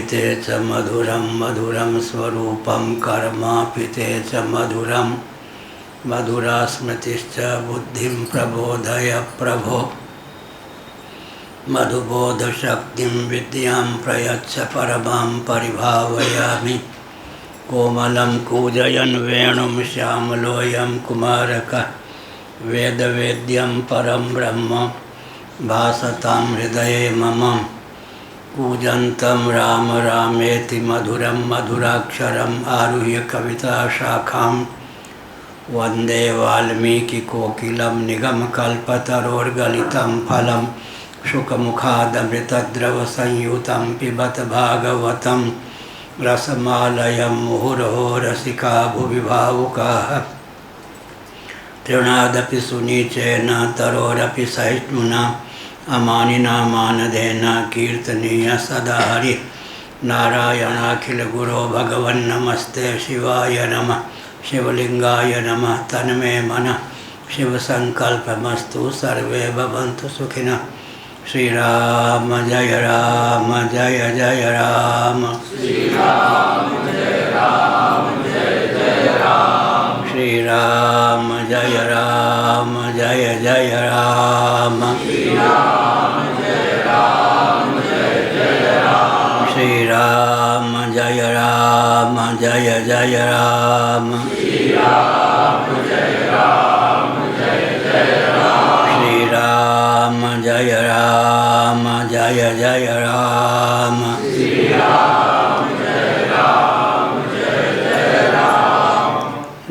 ते च मधुरं मधुरं स्वरूपं कर्मापि ते च मधुरं मधुरा स्मृतिश्च बुद्धिं प्रबोधय प्रभो मधुबोधशक्तिं विद्यां प्रयच्छ परमां परिभावयामि कोमलं कूजयन् वेणुं श्यामलोऽयं कुमारकः वेदवेद्यं परं ब्रह्म भासतां हृदये मम कूजन्तं राम रामेति मधुरं मधुराक्षरम् आरुह्य कविताशाखां वन्दे वाल्मीकिकोकिलं निगमकल्पतरोर्गलितं फलं शुकमुखादमृतद्रवसंयुतं पिबत भागवतं रसमालयं मुहुरहो रसिका भुवि भावुकाः तृणादपि सुनीचेन तरोरपि सहिष्णुना अमानिना मानदेन कीर्तनीय सदा हरि नारायणाखिलगुरो भगवन्नमस्ते शिवाय नमः शिवलिंगाय नमः तन्मे मनः शिवसंकल्पमस्तु सर्वे भवन्तु सुखिनः श्रीराम जय राम जय जय राम श्रीराम जय राम जय जय राम श्रीराम जय राम जय जय राम श्रीराम जय राम जय जय राम श्रीराम जय राम जय जय राम श्रीराम जय राम जय जय राम श्रीराम जय राम जय जय राम श्रीराम जय राम जय जय राम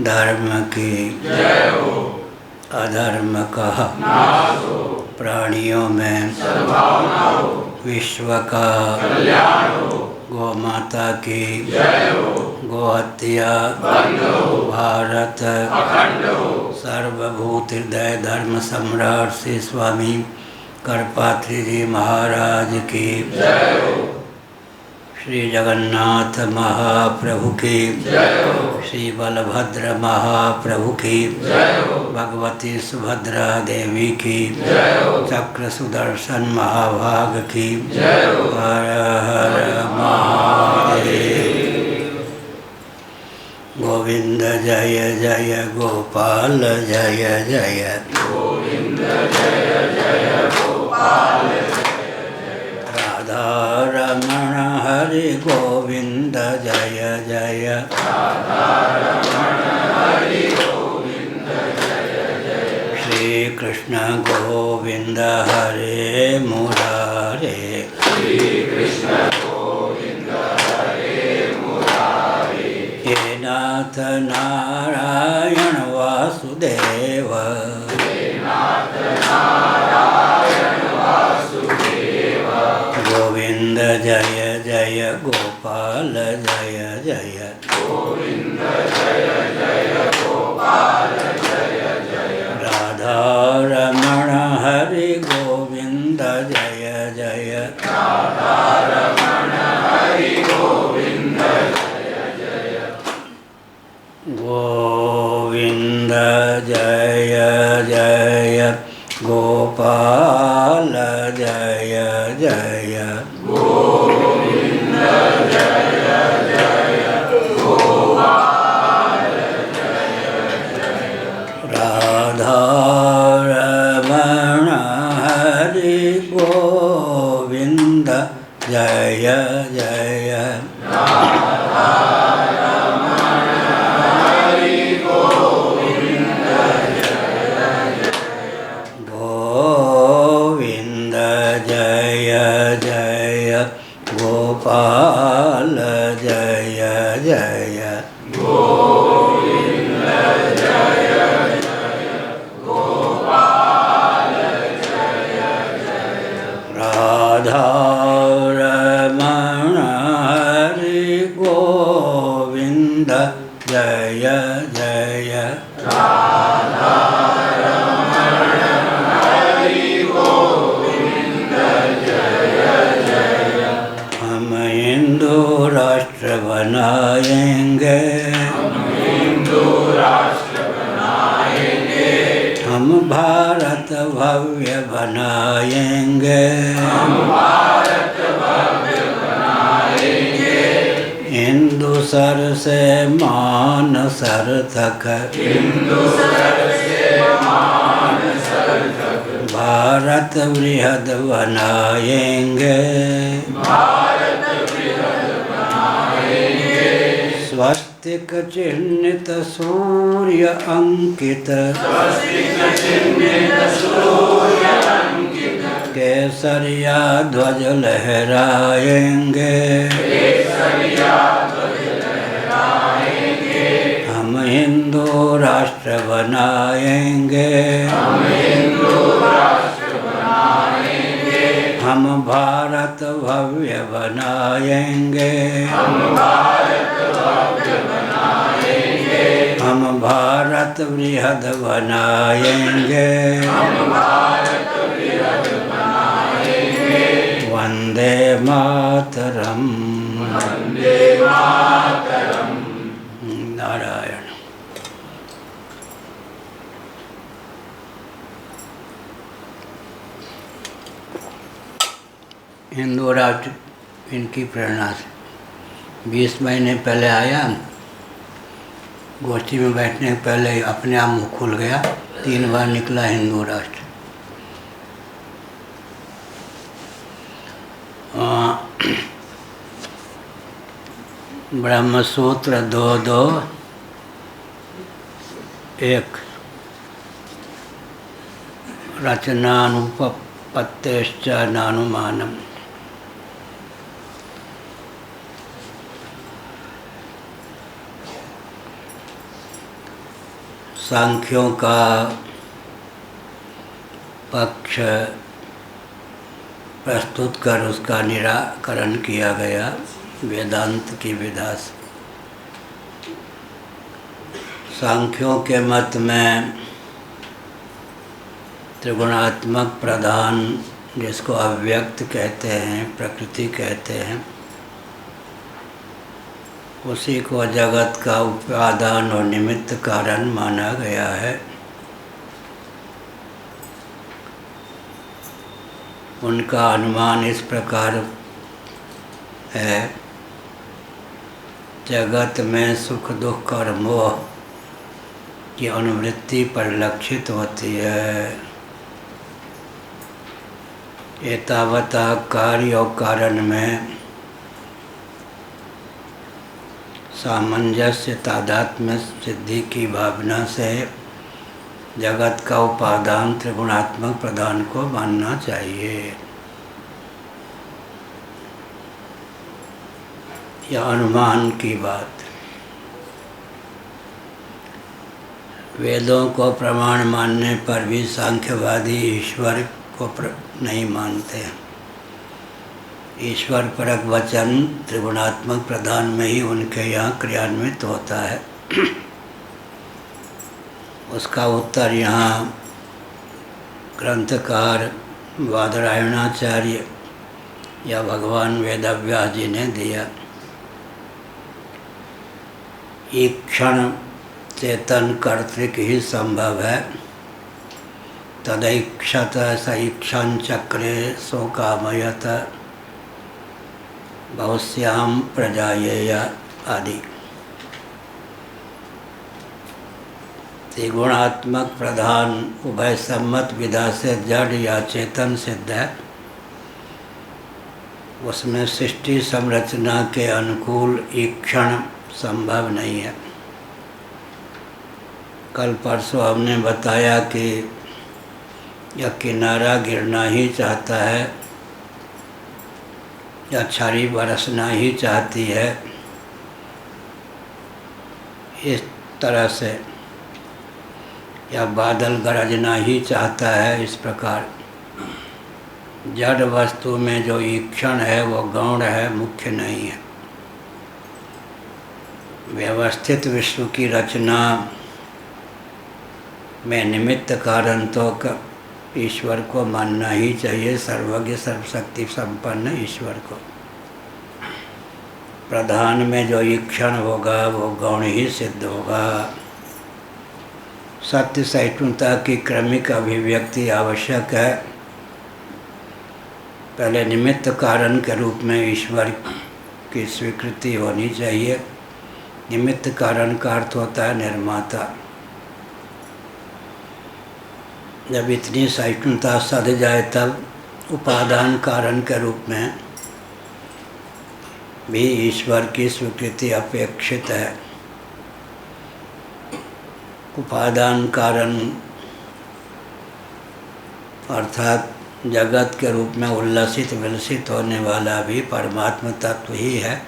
धर्म की जय हो अधर्म का नाश हो प्राणियों में सद्भावना हो विश्व का कल्याण हो गौ माता की जय हो गोहत्या बंद हो भारत अखंड हो सर्वभूत हृदय धर्म सम्राट श्री स्वामी करपात्री जी महाराज की जय हो श्री जगन्नाथ महाप्रभु की जय हो श्री बलभद्र महाप्रभु की जय हो भगवती सुभद्रा देवी की जय हो चक्र सुदर्शन महाभाग की जय हो हर हर महादेव गोविंद जय जय गोपाल जय जय गोविंद जय जय गोपाल राधा रमण हरि गोविंद जय जय हरि गोविंद जय जय श्री कृष्ण गोविंद हरे मुरारे श्री कृष्ण गोविंद हरे मुरारी हे नाथ नारायण वासुदेव नाथ नारायण वासुदेव गोविंद जय जय गोपाल जय जय गोविंद जय जय गोपाल जय जय राधा रमण हरि गोविंद जय जय राधा रमण हरि गोविंद जय जय गोविंद जय जय गोपाल जय जय गोविंद जय जय गोपाल जय जय राधा रमण हरि गोविंद जय जय हरि गोविंद जय गोविंद जय जय गोपाल जय जय गोविंद जय जय गोपाल जय जय राधा रमण हरि गोविंद जय जय राधा रमण हरि गोविंद जय जय हम हिंदू राष्ट्र बनाएंगे हिंदू राष्ट्र बनाएंगे हम भारत भव्य बनाएंगे हम भारत भव्य बनाएंगे सर से मान सार्थक, भारत बृहद बनाएंगे, स्वस्तिक चिह्नित सूर्य अंकित, केसरिया ध्वज लहराएंगे, हम हिंदू राष्ट्र बनाएंगे, हम भारत भव्य बनाएंगे, हम भारत बृहद बनाएंगे, वंदे मातरम। नारायण। हिंदू राष्ट्र इनकी प्रेरणा से 20 महीने पहले आया, गोष्ठी में बैठने के पहले अपने आप मुँह खुल गया, 3 बार निकला हिंदू राष्ट्र। ब्रह्मसूत्र 2.2.1 रचनानुपपत्तेश्च नानुमानम्। सांख्यों का पक्ष प्रस्तुत कर उसका निराकरण किया गया वेदांत की विधा से। सांख्यों के मत में त्रिगुणात्मक प्रधान, जिसको अव्यक्त कहते हैं, प्रकृति कहते हैं, उसी को जगत का उपादान और निमित्त कारण माना गया है। उनका अनुमान इस प्रकार है, जगत में सुख दुख और मोह की अनुवृत्ति परिलक्षित होती है। एतावता कार्य और कारण में सामंजस्य तादात्म्य सिद्धि की भावना से जगत का उपादान त्रिगुणात्मक प्रधान को मानना चाहिए। यह अनुमान की बात। वेदों को प्रमाण मानने पर भी सांख्यवादी ईश्वर को नहीं मानते हैं। ईश्वर परक वचन त्रिगुणात्मक प्रधान में ही उनके यहाँ क्रियान्वित होता है। उसका उत्तर यहाँ ग्रंथकार बादरायणाचार्य या भगवान वेदव्यास जी ने दिया। ईक्षण चेतन कर्तृक ही संभव है, तदैक्षत स ईक्षण चक्रे सोकामयत बहुश्याम प्रजायेय आदि। त्रिगुणात्मक प्रधान उभय सम्मत विधा से जड़ या चेतन सिद्ध है। उसमें सृष्टि संरचना के अनुकूल ईक्षण संभव नहीं है। कल परसों हमने बताया कि यह किनारा गिरना ही चाहता है या छड़ी बरसना ही चाहती है, इस तरह से, या बादल गरजना ही चाहता है, इस प्रकार जड़ वस्तु में जो ईक्षण है वो गौण है, मुख्य नहीं है। व्यवस्थित विश्व की रचना में निमित्त कारण तो ईश्वर को मानना ही चाहिए, सर्वज्ञ सर्वशक्ति संपन्न ईश्वर को। प्रधान में जो ईक्षण होगा वो गौण ही सिद्ध होगा। सत्य सहिष्णुता की क्रमिक अभिव्यक्ति आवश्यक है। पहले निमित्त कारण के रूप में ईश्वर की स्वीकृति होनी चाहिए, निमित्त कारण का अर्थ होता है निर्माता। जब इतनी सहिष्णुता सध जाए तब उपादान कारण के रूप में भी ईश्वर की स्वीकृति अपेक्षित है। उपादान कारण अर्थात जगत के रूप में उल्लसित विलसित होने वाला भी परमात्मा तत्व ही है,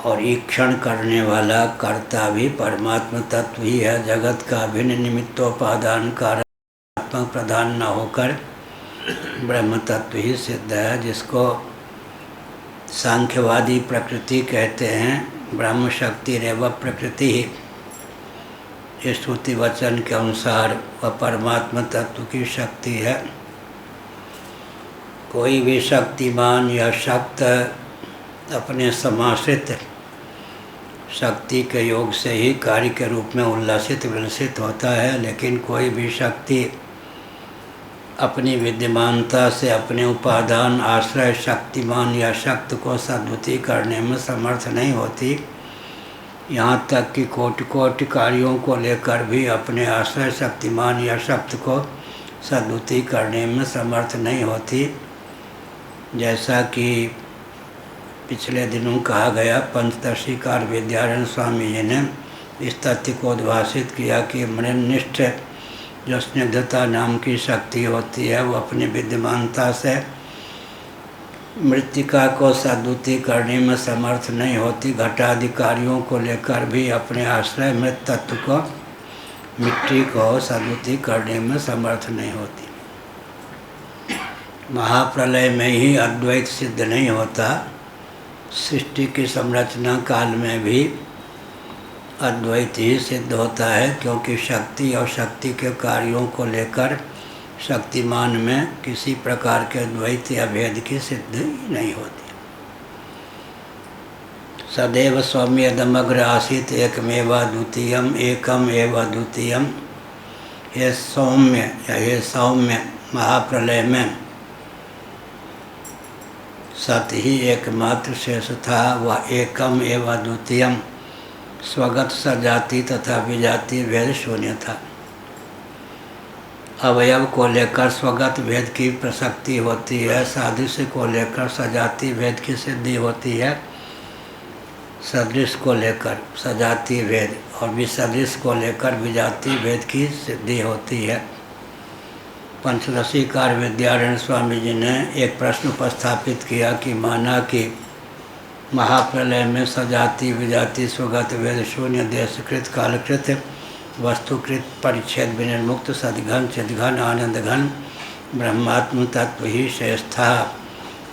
और ईक्षण करने वाला कर्ता भी परमात्मा तत्व ही है। जगत का भिन्न निमित्तोपादान कारणात्मक प्रधान न होकर ब्रह्म तत्व ही सिद्ध है, जिसको सांख्यवादी प्रकृति कहते हैं। ब्रह्म शक्ति रेव प्रकृति ही, इस श्रुति वचन के अनुसार वह परमात्मा तत्व की शक्ति है। कोई भी शक्तिमान या शक्त अपने समाश्रित शक्ति के योग से ही कार्य के रूप में उल्लसित विलसित होता है, लेकिन कोई भी शक्ति अपनी विद्यमानता से अपने उपादान आश्रय शक्तिमान या शक्त को सद्वती करने में समर्थ नहीं होती। यहाँ तक कि कोटि कोटि कार्यों को लेकर भी अपने आश्रय शक्तिमान या शक्त को सद्वती करने में समर्थ नहीं होती। जैसा कि पिछले दिनों कहा गया, पंचदशीकार विद्यारण्य स्वामी जी ने इस तथ्य को उद्भाषित किया कि मृन्निष्ठ जो स्निग्धता नाम की शक्ति होती है, वो अपनी विद्यमानता से मृत्तिका को सद्वती करने में समर्थ नहीं होती। घटादि कार्यों को लेकर भी अपने आश्रय मृत तत्व को मिट्टी को सद्वती करने में समर्थ नहीं होती। महाप्रलय में ही अद्वैत सिद्ध नहीं होता। सृष्टि की संरचना काल में भी अद्वैत ही सिद्ध होता है, क्योंकि शक्ति और शक्ति के कार्यों को लेकर शक्तिमान में किसी प्रकार के द्वैत या भेद की सिद्धि नहीं होती। सदैव सौम्यदमग्र आसीत एकमेव द्वितीयम एकम एव द्वितीयम। ये सौम्य या ये सौम्य महाप्रलय में सत ही एकमात्र शेष था। वह एकम एव द्वितीयम स्वगत सजाति तथा विजाति भेद शून्य था। अवयव को लेकर स्वगत भेद की प्रसक्ति होती है, सादृश्य को लेकर सजाति भेद की सिद्धि होती है, सदृश को लेकर सजाति भेद और विसदृश को लेकर विजाति भेद की सिद्धि होती है। पंचदशीकार विद्यारण्य स्वामी जी ने एक प्रश्न उपस्थापित किया कि माना कि महाप्रलय में सजाति विजाति स्वगत भेद शून्य देशकृत कालकृत वस्तुकृत परिच्छेद विनिर्मुक्त सद्घन चिद्घन आनंद घन ब्रह्मात्म तत्व ही शेष था।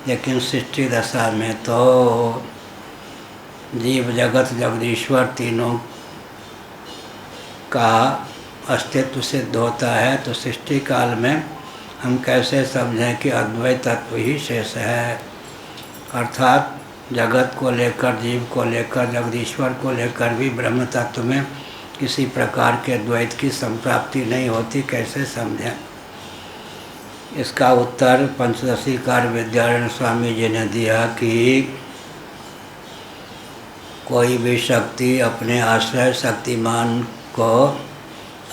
लेकिन सृष्टि दशा में तो जीव जगत जगदीश्वर तीनों का अस्तित्व सिद्ध होता है, तो सृष्टि काल में हम कैसे समझें कि अद्वैत तत्व ही शेष है। अर्थात जगत को लेकर, जीव को लेकर, जगदीश्वर को लेकर भी ब्रह्म तत्व में किसी प्रकार के द्वैत की संप्राप्ति नहीं होती, कैसे समझें। इसका उत्तर पंचदशीकार विद्यारण्य स्वामी जी ने दिया कि कोई भी शक्ति अपने आश्रय शक्तिमान को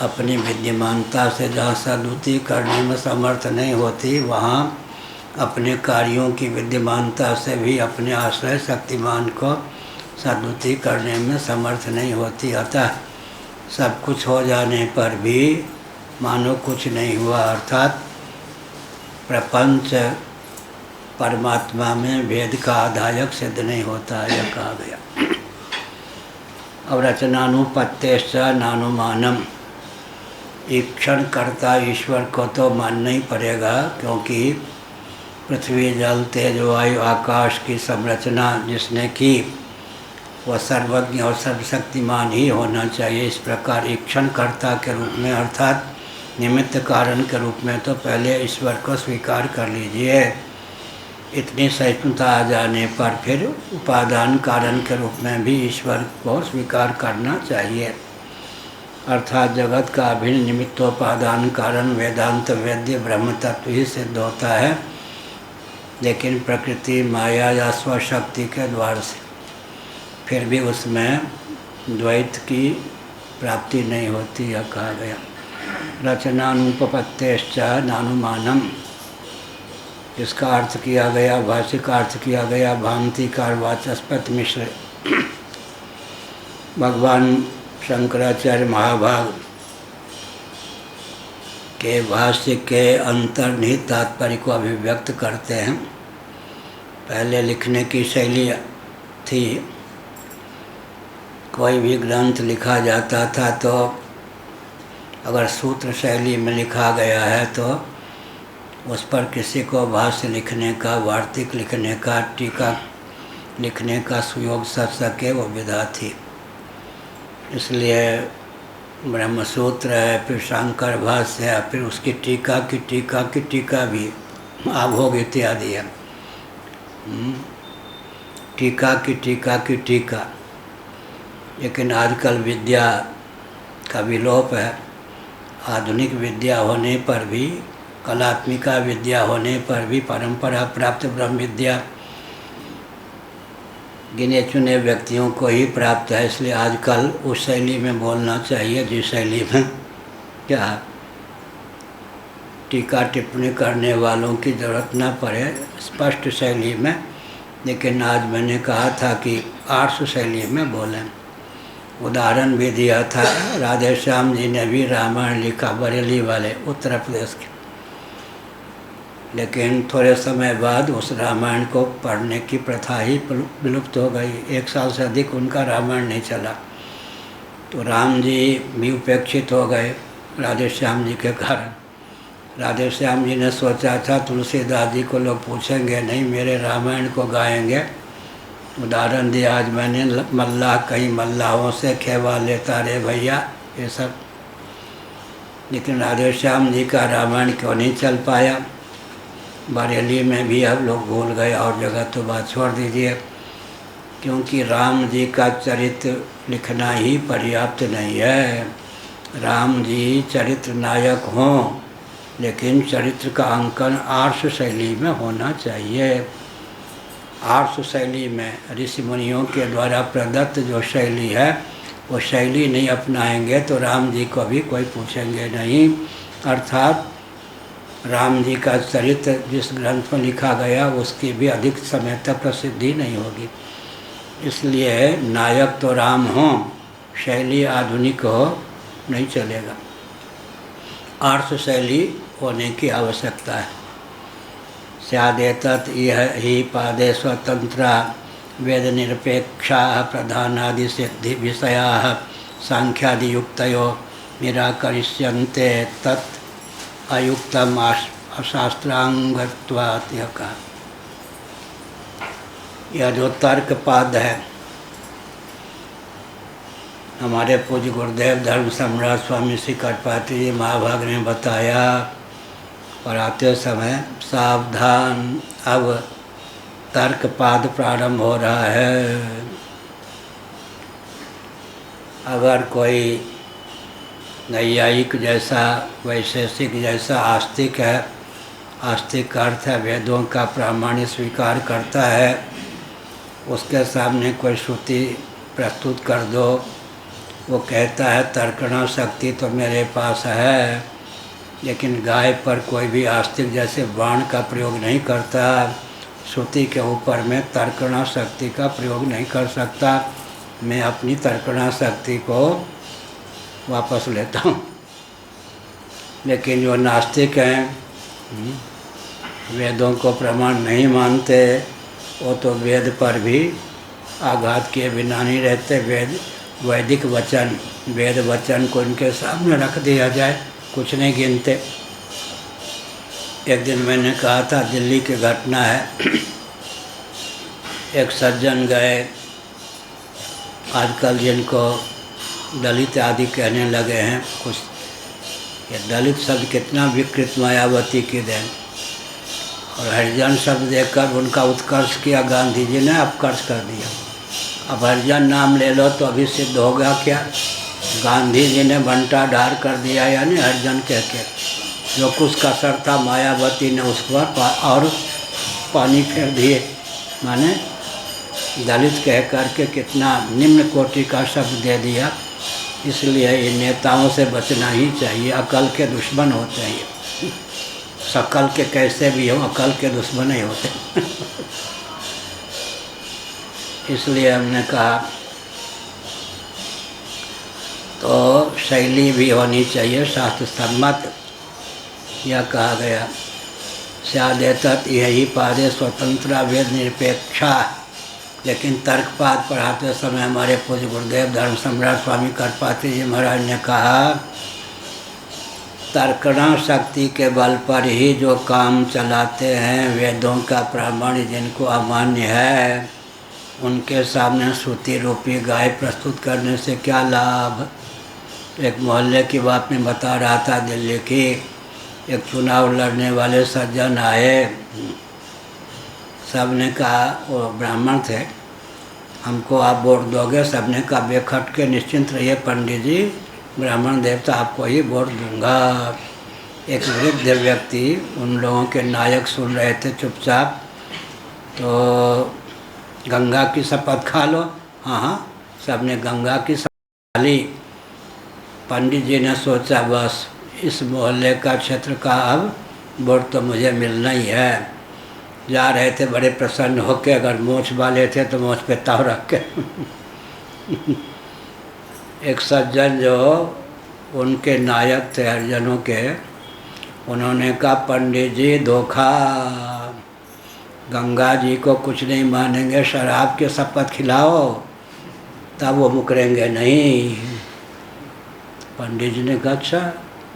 अपनी विद्यमानता से जहाँ सद्वती करने में समर्थ नहीं होती, वहाँ अपने कार्यों की विद्यमानता से भी अपने आश्रय शक्तिमान को सद्वती करने में समर्थ नहीं होती। अतः सब कुछ हो जाने पर भी मानो कुछ नहीं हुआ, अर्थात प्रपंच परमात्मा में भेद का आधायक सिद्ध नहीं होता, यह कहा गया। और रचनानुपत्तेश्च नानुमानम, ईक्षण करता ईश्वर को तो मानना ही पड़ेगा, क्योंकि पृथ्वी जल तेज वायु आकाश की संरचना जिसने की वह सर्वज्ञ और सर्वशक्तिमान ही होना चाहिए। इस प्रकार ईक्षणकर्ता के रूप में अर्थात निमित्त कारण के रूप में तो पहले ईश्वर को स्वीकार कर लीजिए। इतनी सहिष्णुता आ जाने पर फिर उपादान कारण के रूप में भी ईश्वर को स्वीकार करना चाहिए। अर्थात जगत का अभिन्न निमित्तोपादान कारण वेदांत वेद्य ब्रह्म तत्व ही सिद्ध होता है, लेकिन प्रकृति माया या स्वशक्ति के द्वार से। फिर भी उसमें द्वैत की प्राप्ति नहीं होती, यह कहा गया। रचनानुपपत्तेश्च नानुमानम, इसका अर्थ किया गया, भाष्य का अर्थ किया गया भांतिकार वाचस्पति मिश्र। भगवान शंकराचार्य महाभाग के भाष्य के अंतर्निहित तात्पर्य को अभिव्यक्त करते हैं। पहले लिखने की शैली थी, कोई भी ग्रंथ लिखा जाता था तो अगर सूत्र शैली में लिखा गया है तो उस पर किसी को भाष्य लिखने का, वार्तिक लिखने का, टीका लिखने का सुयोग सच सके, वो विधा थी। इसलिए ब्रह्मसूत्र है, फिर शंकर भाष्य है, फिर उसकी टीका की टीका की टीका भी, आभोग इत्यादि है। टीका की टीका की टीका। लेकिन आजकल विद्या का विलोप है। आधुनिक विद्या होने पर भी, कलात्मिका विद्या होने पर भी परंपरा प्राप्त ब्रह्म विद्या गिने चुने व्यक्तियों को ही प्राप्त है। इसलिए आजकल उस शैली में बोलना चाहिए जिस शैली में क्या टीका टिप्पणी करने वालों की ज़रूरत न पड़े, स्पष्ट शैली में। लेकिन आज मैंने कहा था कि आर्ष शैली में बोलें। उदाहरण भी दिया था, राधे श्याम जी ने भी रामायण लिखा, बरेली वाले, उत्तर प्रदेश के। लेकिन थोड़े समय बाद उस रामायण को पढ़ने की प्रथा ही विलुप्त हो गई। 1 साल से अधिक उनका रामायण नहीं चला। तो राम जी भी उपेक्षित हो गए राधे श्याम जी के कारण। राधे श्याम जी ने सोचा था तुलसीदास जी को लोग पूछेंगे नहीं, मेरे रामायण को गाएंगे। उदाहरण दिया आज मैंने, मल्लाह कई मल्लाहों से खेवा लेता रे भैया, ये सब। लेकिन राधे श्याम जी का रामायण क्यों नहीं चल पाया? बरेली में भी अब लोग भूल गए, और जगह तो बात छोड़ दीजिए। क्योंकि राम जी का चरित्र लिखना ही पर्याप्त नहीं है। राम जी चरित्र नायक हों, लेकिन चरित्र का अंकन आर्ष शैली में होना चाहिए। आर्ष शैली में ऋषि मुनियों के द्वारा प्रदत्त जो शैली है, वो शैली नहीं अपनाएंगे तो राम जी को भी कोई पूछेंगे नहीं। अर्थात राम जी का चरित्र जिस ग्रंथ में लिखा गया उसकी भी अधिक समय तक प्रसिद्धि नहीं होगी। इसलिए नायक तो राम हो, शैली आधुनिक हो, नहीं चलेगा। आर्ष शैली होने की आवश्यकता है। स्यादेतत् इह ही पादे स्वतंत्रा वेद निरपेक्षा प्रधानादि सिद्धि विषया सांख्यादि युक्तयो निराकरिष्यन्ते तत् अयुक्तम अशास्त्रांगत्वात्। यह जो तर्क पाद है, हमारे पूज्य गुरुदेव धर्म सम्राट स्वामी श्री कटपात्री जी महाभाग ने बताया पढ़ाते समय, सावधान, अब तर्क पाद प्रारंभ हो रहा है। अगर कोई नैयायिक जैसा, वैशेषिक जैसा आस्तिक है, आस्तिक का अर्थ है वेदों का प्रामाण्य स्वीकार करता है, उसके सामने कोई श्रुति प्रस्तुत कर दो, वो कहता है तर्कणा शक्ति तो मेरे पास है, लेकिन गाय पर कोई भी आस्तिक जैसे बाण का प्रयोग नहीं करता, श्रुति के ऊपर में तर्कणा शक्ति का प्रयोग नहीं कर सकता। मैं अपनी तर्कणा शक्ति को वापस लेता हूँ। लेकिन जो नास्तिक हैं, वेदों को प्रमाण नहीं मानते, वो तो वेद पर भी आघात किए बिना नहीं रहते। वैदिक वचन, वेद वचन को इनके सामने रख दिया जाए, कुछ नहीं गिनते। एक दिन मैंने कहा था, दिल्ली की घटना है। एक सज्जन गए, आजकल जिनको दलित आदि कहने लगे हैं कुछ, ये दलित शब्द कितना विकृत मायावती की देन। और हरिजन शब्द देकर उनका उत्कर्ष किया गांधी जी ने, अपकर्ष कर दिया। अब हरिजन नाम ले लो तो अभी सिद्ध होगा क्या? गांधी जी ने बंटा ढार कर दिया, यानी हरिजन कह के जो कुछ का सर था मायावती ने उस पर और पानी फेर दिए। माने दलित कह करके कितना निम्न कोटि का शब्द दे दिया। इसलिए इन नेताओं से बचना ही चाहिए। अकल के दुश्मन होते हैं ये, सकल के कैसे भी हो, अकल के दुश्मन ही होते इसलिए हमने कहा तो शैली भी होनी चाहिए शास्त्र सम्मत। यह कहा गया स्यादेतत् यही पादे स्वतंत्र वेद निरपेक्षा। लेकिन तर्कपाद पढ़ाते समय हमारे पूज्य गुरुदेव धर्म सम्राट स्वामी करपात्री जी महाराज ने कहा तर्कणा शक्ति के बल पर ही जो काम चलाते हैं, वेदों का प्रामाण्य जिनको अमान्य है, उनके सामने श्रुति रूपी गाय प्रस्तुत करने से क्या लाभ। एक मोहल्ले की बात में बता रहा था, दिल्ली की एक चुनाव लड़ने वाले सज्जन आए। सब ने कहा, वो ब्राह्मण थे, हमको आप वोट दोगे। सब ने कहा बेखट के निश्चिंत रहिए पंडित जी, ब्राह्मण देवता आपको ही वोट दूंगा। एक वृद्ध व्यक्ति उन लोगों के नायक सुन रहे थे चुपचाप। तो गंगा की शपथ खा लो। हाँ हाँ, सब ने गंगा की शपथ खा ली। पंडित जी ने सोचा बस इस मोहल्ले का क्षेत्र का अब वोट तो मुझे मिलना ही है। जा रहे थे बड़े प्रसन्न होकर, अगर मोछ वाले थे तो मोछ पे ताव रख के एक सज्जन जो उनके नायक थे हरिजनों के, उन्होंने कहा पंडित जी धोखा, गंगा जी को कुछ नहीं मानेंगे, शराब के शपथ खिलाओ तब वो मुकरेंगे नहीं। पंडित जी ने कहा अच्छा,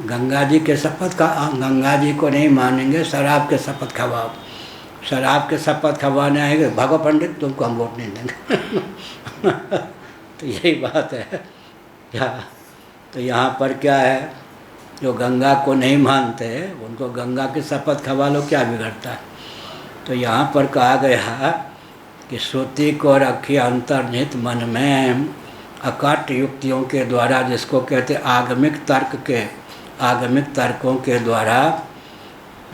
गंगा जी के शपथ का, गंगा जी को नहीं मानेंगे, शराब के शपथ खवाओ। शराब के शपथ खवाने आएंगे, भागो पंडित तुमको हम वोट नहीं देंगे तो यही बात है क्या। तो यहाँ पर क्या है, जो गंगा को नहीं मानते उनको गंगा की शपथ खवा लो, क्या बिगड़ता है। तो यहाँ पर कहा गया कि श्रुति को रखिए अंतर्निहित मन में, अकट युक्तियों के द्वारा, जिसको कहते आगमिक तर्क के, आगमिक तर्कों के द्वारा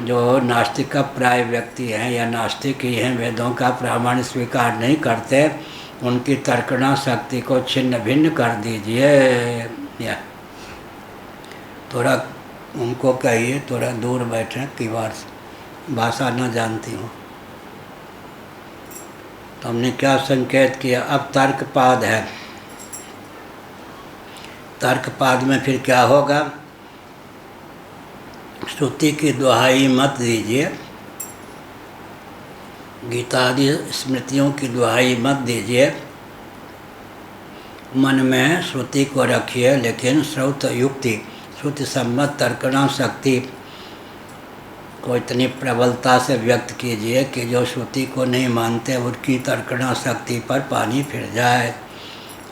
जो नास्तिक प्राय व्यक्ति हैं या नास्तिक ही हैं, वेदों का प्रामाण्य स्वीकार नहीं करते, उनकी तर्कणा शक्ति को छिन्न भिन्न कर दीजिए। या थोड़ा उनको कहिए थोड़ा दूर बैठे, कई बार भाषा न जानती हूँ। तो हमने क्या संकेत किया, अब तर्कपाद है। तर्कपाद में फिर क्या होगा, श्रुति की दुहाई मत दीजिए, गीतादि स्मृतियों की दुहाई मत दीजिए, मन में श्रुति को रखिए, लेकिन श्रुत युक्ति, श्रुति सम्मत तर्कणा शक्ति को इतनी प्रबलता से व्यक्त कीजिए कि जो श्रुति को नहीं मानते उनकी तर्कणा शक्ति पर पानी फिर जाए।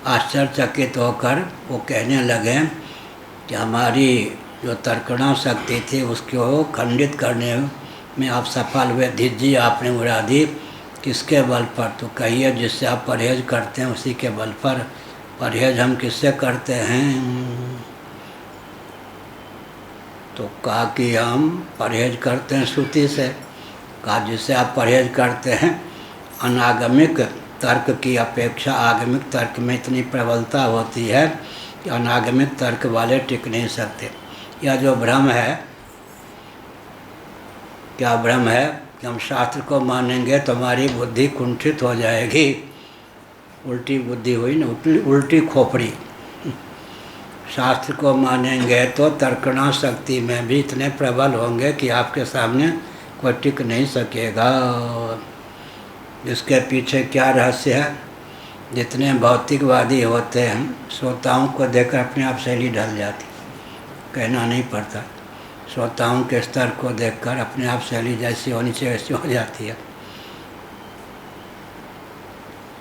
आश्चर्यचकित होकर वो कहने लगे कि हमारी जो तर्कणा शक्ति थी उसको खंडित करने में आप सफल हुए, धिज्जी आपने उड़ा दी। किसके बल पर, तो कहिए जिससे आप परहेज करते हैं उसी के बल पर। परहेज हम किससे करते हैं, तो कहा कि हम परहेज करते हैं श्रुति से। कहा जिससे आप परहेज करते हैं, अनागमिक तर्क की अपेक्षा आगमिक तर्क में इतनी प्रबलता होती है कि अनागमिक तर्क वाले टिक नहीं सकते। यह जो भ्रम है, क्या भ्रम है कि हम शास्त्र को मानेंगे तो हमारी बुद्धि कुंठित हो जाएगी, उल्टी बुद्धि हुई ना, उल्टी खोपड़ी। शास्त्र को मानेंगे तो तर्कणा शक्ति में भी इतने प्रबल होंगे कि आपके सामने कोई टिक नहीं सकेगा। इसके पीछे क्या रहस्य है, जितने भौतिकवादी होते हैं श्रोताओं को देखकर अपने आप शैली ढल जाती, कहना नहीं पड़ता। श्रोताओं के स्तर को देखकर अपने आप शैली जैसी होनी चाहिए वैसी हो जाती है।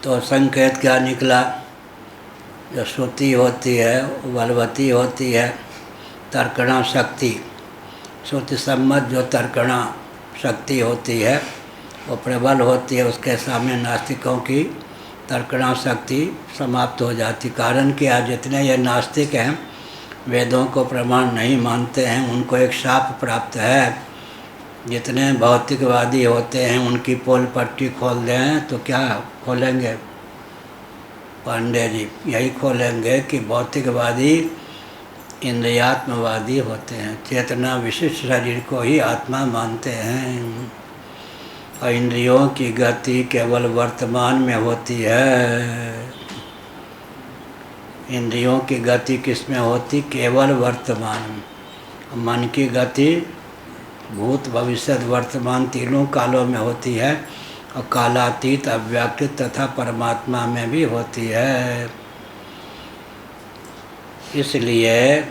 तो संकेत क्या निकला, जो श्रुति होती है वो बलवती होती है, तर्कणा शक्ति, श्रुति सम्मत जो तर्कणा शक्ति होती है वो प्रबल होती है, उसके सामने नास्तिकों की तर्कणा शक्ति समाप्त हो जाती। कारण क्या, जितने ये नास्तिक हैं वेदों को प्रमाण नहीं मानते हैं, उनको एक शाप प्राप्त है जितने भौतिकवादी होते हैं उनकी पोल पट्टी खोल दें तो क्या खोलेंगे? पांडे जी यही खोलेंगे कि भौतिकवादी इंद्रियात्मवादी होते हैं, चेतना विशिष्ट शरीर को ही आत्मा मानते हैं, और इंद्रियों की गति केवल वर्तमान में होती है। इंद्रियों की गति किस में होती? केवल वर्तमान में। मन की गति भूत भविष्य वर्तमान तीनों कालों में होती है, और कालातीत अव्याकृत तथा परमात्मा में भी होती है। इसलिए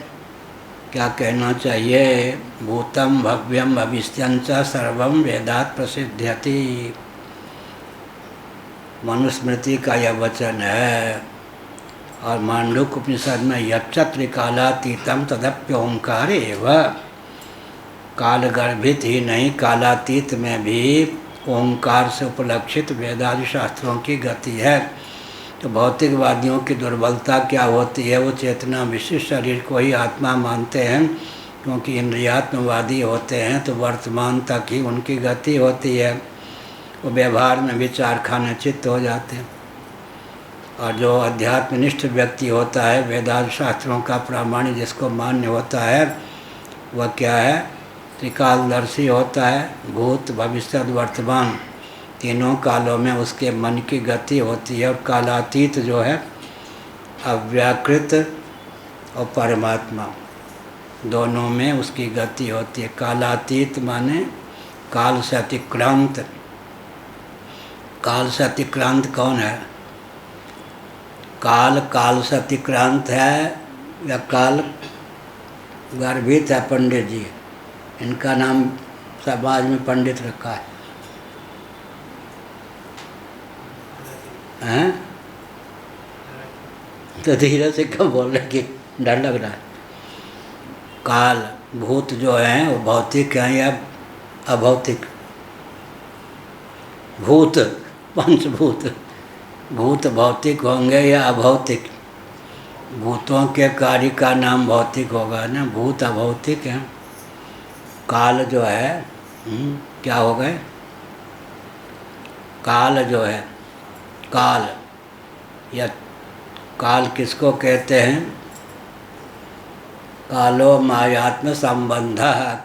क्या कहना चाहिए? भूतम भव्यम भविष्यंच सर्वम वेदात् प्रसिद्ध्यति। मनुस्मृति का यह वचन है। और मांडूक्य उपनिषद में यच्चत्रिकालातीतम तदप्योंकार एव। काल गर्भित ही नहीं, कालातीत में भी ओंकार से उपलक्षित वेदादि शास्त्रों की गति है। तो भौतिकवादियों की दुर्बलता क्या होती है? वो चेतना विशिष्ट शरीर को ही आत्मा मानते हैं, क्योंकि इंद्रियात्मवादी होते हैं तो वर्तमान तक ही उनकी गति होती है। वो व्यवहार में भी कारखाने चित्त हो जाते हैं। और जो अध्यात्मनिष्ठ व्यक्ति होता है, वेदांत शास्त्रों का प्रामाणिक जिसको मान्य होता है, वह क्या है? त्रिकालदर्शी होता है। भूत भविष्य वर्तमान तीनों कालों में उसके मन की गति होती है। और कालातीत जो है अव्याकृत और परमात्मा दोनों में उसकी गति होती है। कालातीत माने काल से अतिक्रांत। काल से अतिक्रांत कौन है? काल से अतिक्रांत है या काल गर्भित है? पंडित जी, इनका नाम समाज में पंडित रखा है, हैं? तो धीरे से क्यों बोल रहे कि डर लग रहा है? काल भूत जो हैं वो भौतिक हैं या अभौतिक? भूत पंचभूत, भूत भौतिक होंगे या अभौतिक? भूतों के कार्य का नाम भौतिक होगा ना, भूत अभौतिक हैं। काल जो है क्या हो गए? काल जो है, काल या काल किसको कहते हैं? कालो मायात्म संबंध,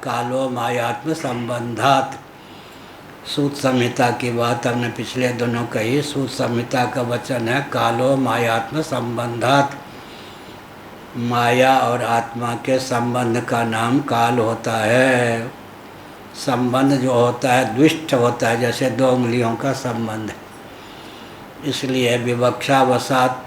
कालो मायात्म संबंधात। सूत संहिता की बात हमने पिछले दिनों कही। सूत संहिता का वचन है कालो मायात्म संबंधात। माया और आत्मा के संबंध का नाम काल होता है। संबंध जो होता है द्विष्ट होता है, जैसे दो उंगलियों का संबंध। इसलिए विवक्षावसात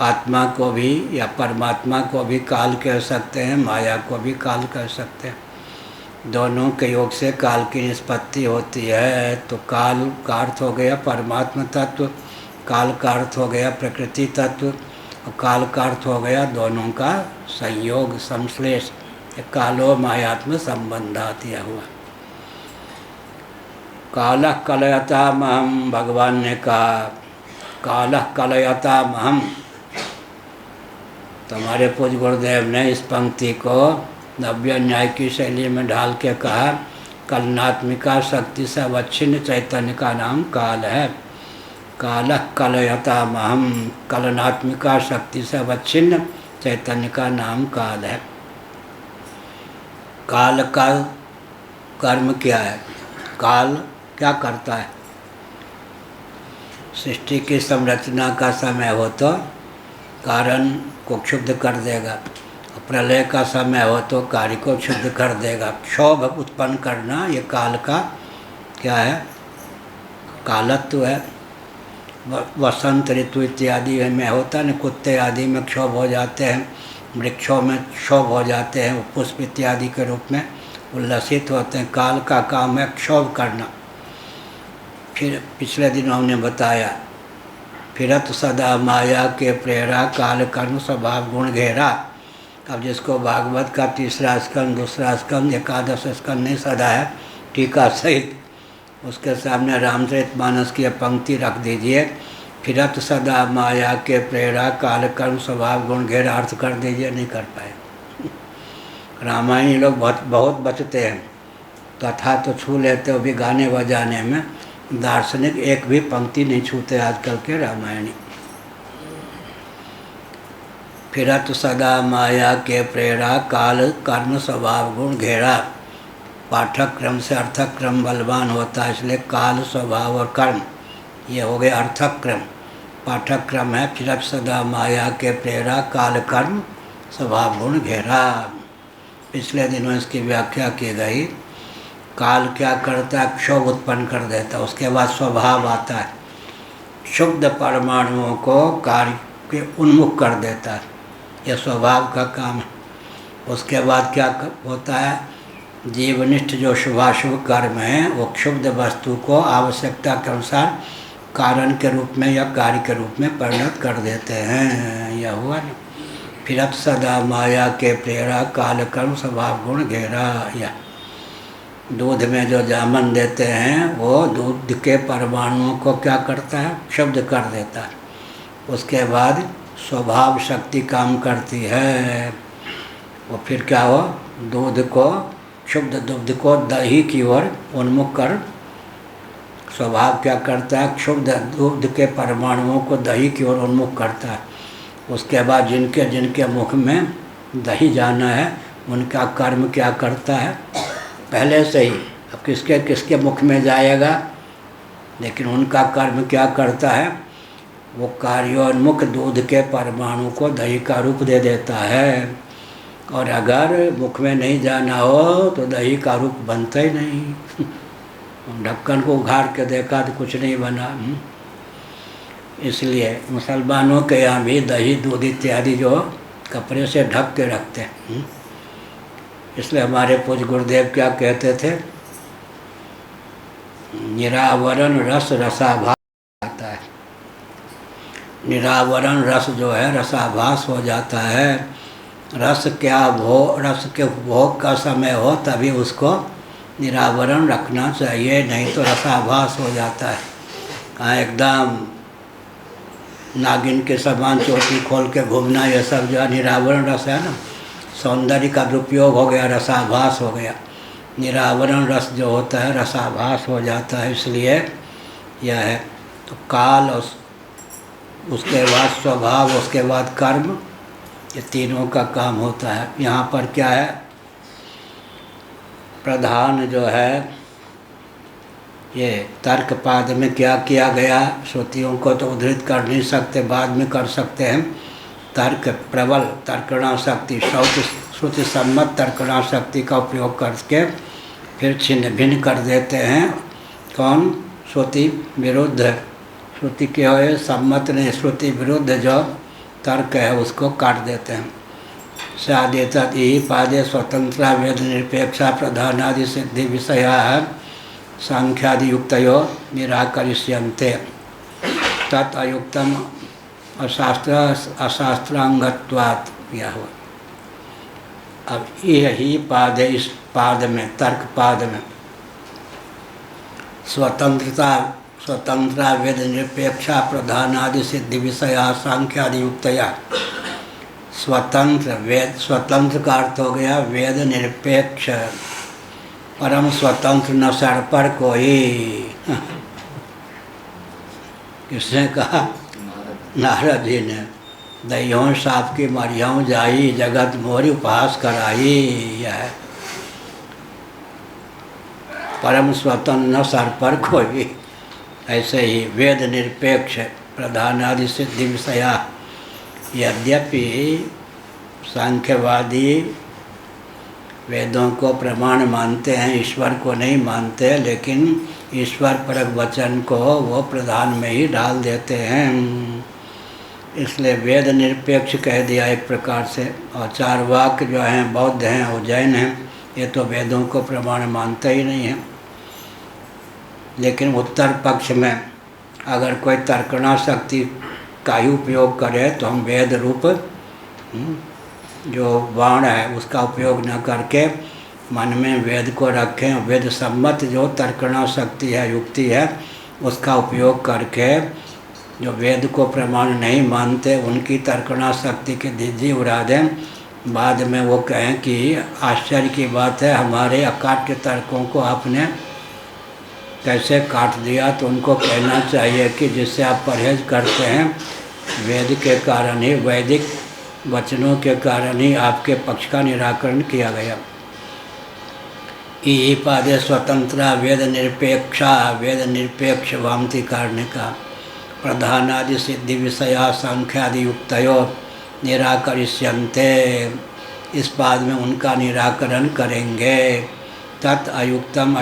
आत्मा को भी या परमात्मा को भी काल कह सकते हैं, माया को भी काल कह सकते हैं। दोनों के योग से काल की निष्पत्ति होती है। तो काल का अर्थ हो गया परमात्मा तत्व, काल का अर्थ हो गया प्रकृति तत्व, और काल का अर्थ हो गया दोनों का संयोग संश्लेष। कालो मायात्म संबंधात यह हुआ। कालः कलयता महम, भगवान ने कहा कालः कलयता महम। तो हमारे पूज्य गुरुदेव ने इस पंक्ति को नव्य न्याय की शैली में ढाल के कहा कलनात्मिका शक्ति से अवच्छिन्न चैतन्य का नाम काल है। कालः कलयता महम, कलनात्मिका शक्ति से अवच्छिन्न चैतन्य का नाम काल है। काल का कर्म क्या है? काल क्या करता है? सृष्टि की संरचना का समय हो तो कारण को क्षुब्ध कर देगा, प्रलय का समय हो तो कार्य को क्षुब्ध कर देगा। क्षोभ उत्पन्न करना ये काल का क्या है? कालत्व है। वसंत ऋतु इत्यादि में होता है न, कुत्ते आदि में क्षोभ हो जाते हैं, वृक्षों में क्षोभ हो जाते हैं, पुष्प इत्यादि के रूप में उल्लसित होते हैं। काल का काम है क्षोभ करना। फिर पिछले दिनों हमने बताया फिरत सदा माया के प्रेरा, काल कर्म स्वभाव गुण घेरा। अब जिसको भागवत का तीसरा स्कंद, दूसरा स्कंद, एकादश स्कंद नहीं सदा है टीका सहित, उसके सामने रामचरितमानस की पंक्ति रख दीजिए। फिरत सदा माया के प्रेरा, काल कर्म स्वभाव गुण घेरा। अर्थ कर दीजिए, नहीं कर पाए। रामायणी लोग बहुत बचते हैं, कथा तो छू लेते, वो भी गाने बजाने में। दार्शनिक एक भी पंक्ति नहीं छूते आजकल के रामायणी। फिरत सदा माया के प्रेरा, काल कर्म स्वभाव गुण घेरा। पाठक क्रम से अर्थक क्रम बलवान होता है, इसलिए काल स्वभाव और कर्म ये हो गए अर्थक क्रम। पाठक क्रम है फिरत सदा माया के प्रेरा, काल कर्म स्वभाव गुण घेरा। पिछले दिनों इसकी व्याख्या की गई। काल क्या करता है? क्षोभ उत्पन्न कर देता है, उसके बाद स्वभाव आता है, शुद्ध परमाणुओं को कार्य के उन्मुख कर देता है, यह स्वभाव का काम है। उसके बाद क्या होता है? जीवनिष्ठ जो शुभाशुभ कर्म है वो क्षुब्ध वस्तु को आवश्यकता के अनुसार कारण के रूप में या कार्य के रूप में परिणत कर देते हैं। यह हुआ ना। फिरत सदा माया के प्रेरा, काल कर्म स्वभाव गुण घेरा। या दूध में जो जामन देते हैं वो दूध के परमाणुओं को क्या करता है? क्षुब्ध कर देता है। उसके बाद स्वभाव शक्ति काम करती है, वो फिर क्या हो? दूध को, क्षुब्ध दूध को दही की ओर उन्मुख कर स्वभाव क्या करता है? क्षुब्ध दूध के परमाणुओं को दही की ओर उन्मुख करता है। उसके बाद जिनके जिनके मुख में दही जाना है उनका कर्म क्या करता है? पहले से ही, अब किसके किसके मुख में जाएगा, लेकिन उनका कर्म क्या करता है? वो कार्योन्मुख दूध के परमाणु को दही का रूप दे देता है। और अगर मुख में नहीं जाना हो तो दही का रूप बनता ही नहीं। ढक्कन को उघाड़ के देखा तो कुछ नहीं बना। इसलिए मुसलमानों के यहाँ भी दही दूध इत्यादि जो कपड़े से ढक के रखते हैं। इसलिए हमारे पूज्य गुरुदेव क्या कहते थे? निरावरण रस रसाभास आता है। निरावरण रस जो है रसाभास हो जाता है। रस रस के भोग का समय हो तभी उसको निरावरण रखना चाहिए, नहीं तो रसाभास हो जाता है। हाँ, एकदम नागिन के समान चोटी खोल के घूमना, ये सब जो निरावरण रस है ना, सौंदर्य का दुरुपयोग हो गया, रसाभास हो गया। निरावरण रस जो होता है रसाभास हो जाता है, इसलिए यह है। तो काल और उसके बाद स्वभाव, उसके बाद कर्म, ये तीनों का काम होता है। यहाँ पर क्या है? प्रधान जो है ये तर्कपाद में क्या किया गया? श्रुतियों को तो उद्धृत कर नहीं सकते, बाद में कर सकते हैं। तर्क प्रबल तर्कणा शक्ति, श्रुति सम्मत तर्कणा शक्ति का उपयोग करके फिर छिन्न भिन्न कर देते हैं। कौन? श्रुति विरुद्ध, श्रुति के हुए सम्मत नहीं, श्रुति विरुद्ध जो तर्क है उसको काट देते हैं। सादेता यही पादे स्वतंत्र वेद निरपेक्षा प्रधानादि सिद्धि विषया सांख्यादि युक्तयो निराकरिष्यन्ते तत् अयुक्तम अशास्त्रांगत्वात्। यह हुआ। अब यही पाद है, इस पाद में, तर्क पाद में स्वतंत्रता वेद निरपेक्षा प्रधानादि सिद्धि विषया सांख्यादि युक्तया। स्वतंत्र, वेद स्वतंत्र का अर्थ हो गया वेद निरपेक्ष, परम स्वतंत्र न सर पर कोई। किसने कहा? नारद जी ने। दहियों साप की मरियों जाई, जगत मोरी उपहास कराई। यह है परम स्वतंत्र न सर पर कोई। ऐसे ही वेद निरपेक्ष प्रधानादि सिद्धि विषया। यद्यपि सांख्यवादी वेदों को प्रमाण मानते हैं, ईश्वर को नहीं मानते, लेकिन ईश्वर परक वचन को वो प्रधान में ही डाल देते हैं। इसलिए वेद निरपेक्ष कह दिया एक प्रकार से। और चारवाक जो हैं बौद्ध हैं और जैन हैं, ये तो वेदों को प्रमाण मानते ही नहीं हैं। लेकिन उत्तर पक्ष में अगर कोई तर्कणा शक्ति का ही उपयोग करे तो हम वेद रूप जो बाण है उसका उपयोग न करके मन में वेद को रखें। वेद सम्मत जो तर्कणा शक्ति है, युक्ति है, उसका उपयोग करके जो वेद को प्रमाण नहीं मानते उनकी तर्कणा शक्ति की धिज्जी उड़ा दें बाद में वो कहें कि आश्चर्य की बात है, हमारे अकाट्य तर्कों को आपने कैसे काट दिया। तो उनको कहना चाहिए कि जिससे आप परहेज करते हैं, वेद के कारण ही, वैदिक वचनों के कारण ही आपके पक्ष का निराकरण किया गया। ई पादे स्वतंत्रा वेद निरपेक्षा, वेद निरपेक्ष वामती कारण का प्रधानादि सिद्धि विषया सांख्यादि युक्तयो निराकरिष्यन्ते। इस पाद में उनका निराकरण करेंगे। तत् अयुक्तम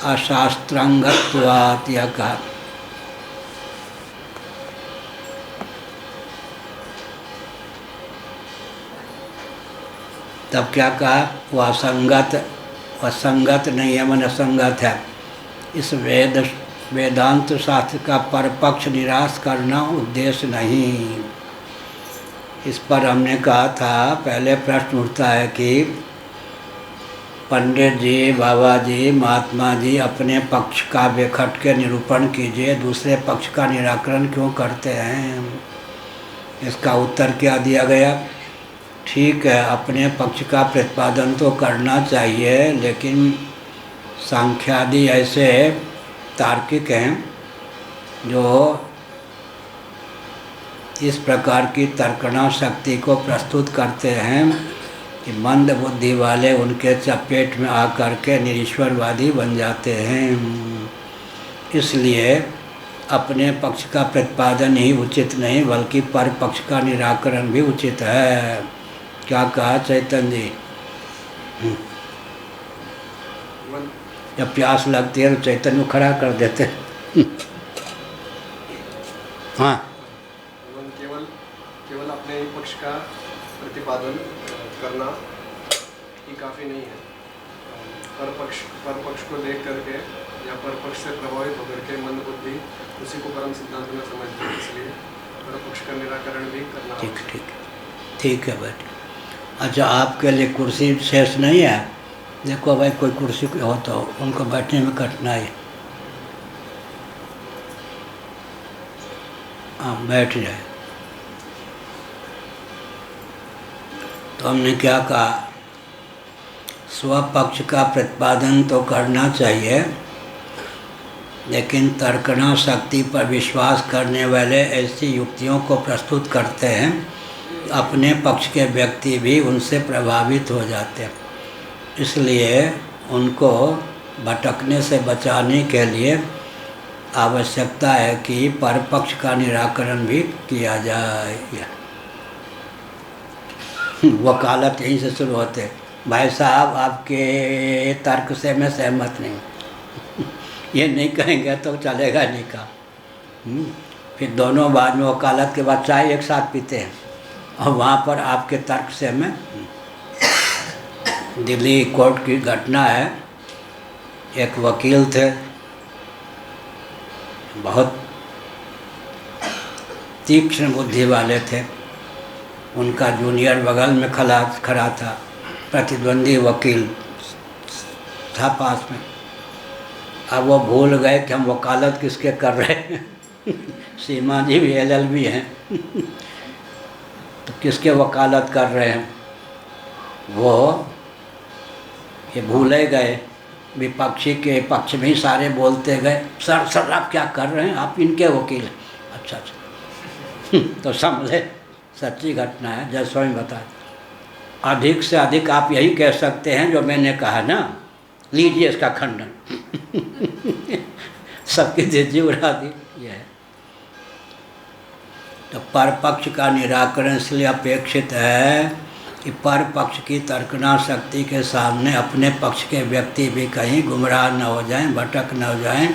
अशास्त्रांगत्वात् यह कहा। तब क्या कहा, वह असंगत नहीं है, मन असंगत है। इस वेदांत शास्त्र का परपक्ष निराश करना उद्देश्य नहीं। इस पर हमने कहा था, पहले प्रश्न उठता है कि पंडित जी, बाबा जी, महात्मा जी अपने पक्ष का बेखट के निरूपण कीजिए, दूसरे पक्ष का निराकरण क्यों करते हैं। इसका उत्तर क्या दिया गया, ठीक है अपने पक्ष का प्रतिपादन तो करना चाहिए, लेकिन सांख्यादि ऐसे तार्किक हैं जो इस प्रकार की तर्कणा शक्ति को प्रस्तुत करते हैं कि मंद बुद्धि वाले उनके चपेट में आकर के निरीश्वरवादी बन जाते हैं। इसलिए अपने पक्ष का प्रतिपादन ही उचित नहीं, बल्कि पर पक्ष का निराकरण भी उचित है। क्या कहा चैतन्य जी? जब प्यास लगती है तो चैतन्य को खड़ा कर देते हाँ, केवल अपने पक्ष का प्रतिपादन करना ही काफ़ी नहीं है। परपक्ष को देख करके या परपक्ष से प्रभावित होकर के मंद बुद्धि उसी को परम सिद्धांत में समझते हैं, इसलिए परपक्ष का निराकरण भी करना। ठीक है बेटे। अच्छा, आपके लिए कुर्सी शेष नहीं है? देखो भाई, कोई कुर्सी हो तो उनको बैठने में कठिनाई, हाँ बैठ जाए। तो हमने क्या कहा, स्वपक्ष का प्रतिपादन तो करना चाहिए, लेकिन तर्कणा शक्ति पर विश्वास करने वाले ऐसी युक्तियों को प्रस्तुत करते हैं, अपने पक्ष के व्यक्ति भी उनसे प्रभावित हो जाते हैं। इसलिए उनको भटकने से बचाने के लिए आवश्यकता है कि परपक्ष का निराकरण भी किया जाए। वकालत यहीं से शुरू होते, भाई साहब आपके तर्क से मैं सहमत नहीं ये नहीं कहेंगे तो चलेगा नहीं का। फिर दोनों बाद में वकालत के बाद चाय एक साथ पीते हैं, और वहाँ पर आपके तर्क से मैं। दिल्ली कोर्ट की घटना है, एक वकील थे, बहुत तीक्ष्ण बुद्धि वाले थे, उनका जूनियर बगल में खड़ा था, प्रतिद्वंदी वकील था पास में। अब वो भूल गए कि हम वकालत किसके कर रहे हैं सीमा जी भी LLB हैं तो किसके वकालत कर रहे हैं, वो ये भूले गए। विपक्षी के पक्ष में ही सारे बोलते गए, सर आप क्या कर रहे हैं, आप इनके वकील हैं। अच्छा तो समझे, सच्ची घटना है, जज स्वामी बताए। अधिक से अधिक आप यही कह सकते हैं जो मैंने कहा ना, लीजिए इसका खंडन सबकी दीजिए उड़ा दी। यह है तो परपक्ष का निराकरण इसलिए अपेक्षित है कि परपक्ष की तर्कना शक्ति के सामने अपने पक्ष के व्यक्ति भी कहीं गुमराह न हो जाएं, भटक न हो जाएं।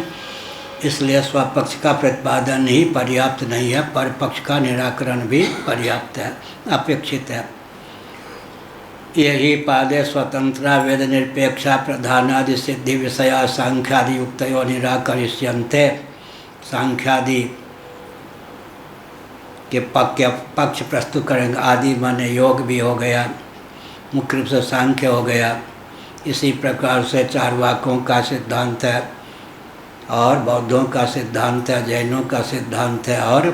इसलिए स्वपक्ष का प्रतिपादन ही पर्याप्त नहीं है, परपक्ष का निराकरण भी पर्याप्त है, अपेक्षित है। यही पादे स्वतंत्रा वेद निरपेक्षा प्रधानादि सिद्धि विषया सांख्यादि युक्तयो निराकरिष्यन्ते। सांख्यादि के पक्ष प्रस्तुत करेंगे। आदि माने योग भी हो गया, मुख्य रूप से सांख्य हो गया। इसी प्रकार से चारवाकों का सिद्धांत है और बौद्धों का सिद्धांत है, जैनों का सिद्धांत है और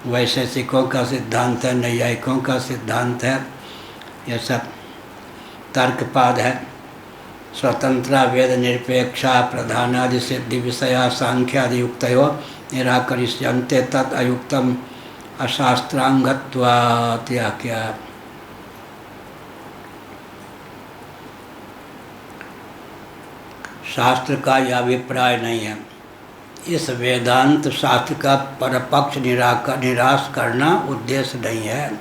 वैशेषिकों का सिद्धांत है, नैयायिकों का सिद्धांत है, यह सब तर्कपाद है। स्वतंत्र वेद निरपेक्षा प्रधानादि सिद्धि विषया सांख्यादि युक्तयो निराकरिष्यन्ते तत् अयुक्तम अशास्त्रांगत्वात्। या क्या शास्त्र का यह अभिप्राय नहीं है। इस वेदांत शास्त्र का परपक्ष निराश करना उद्देश्य नहीं है,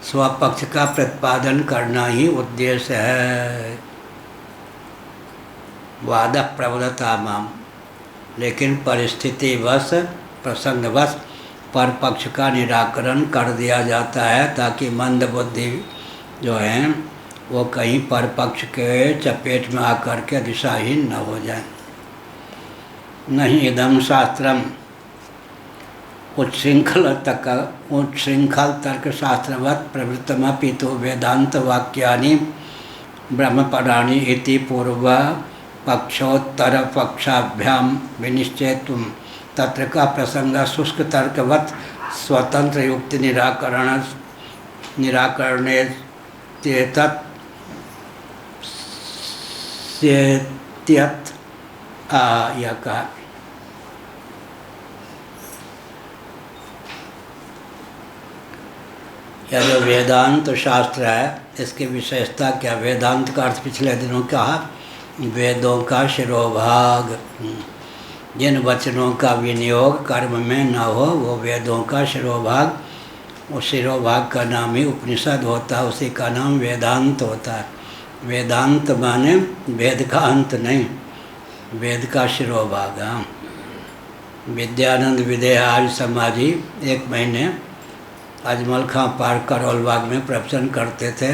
स्वपक्ष का प्रतिपादन करना ही उद्देश्य है। वाद प्रबलता माम, लेकिन परिस्थितिवश प्रसंगवश परपक्ष का निराकरण कर दिया जाता है ताकि मंद बुद्धि जो है वो कहीं परपक्ष के चपेट में आकर के दिशाहीन न हो जाए। नहीं इदम शास्त्रम उच्छृंखल तर्क शास्त्रवत् प्रवृत्तमपि तो वेदांत वाक्यानि ब्रह्मपराणि इति पूर्व पक्षोत्तर पक्षाभ्याम विनिश्चेतुम तत्र का प्रसंग शुष्क तर्कवत् स्वतंत्र युक्ति निराकरणे तत् सेत्यत् यह कहा। यह जो वेदांत शास्त्र है इसकी विशेषता क्या? वेदांत का अर्थ पिछले दिनों कहा वेदों का शिरोभाग। जिन वचनों का विनियोग कर्म में न हो वो वेदों का शिरोभाग। उस शिरोभाग का नाम ही उपनिषद होता है, उसी का नाम वेदांत होता है। वेदांत माने वेद का अंत नहीं, वेद का शिरोभाग। हाँ, विद्यानंद विदेह आर्य समाजी 1 महीने अजमल खां पार्क करोल बाग में प्रवचन करते थे।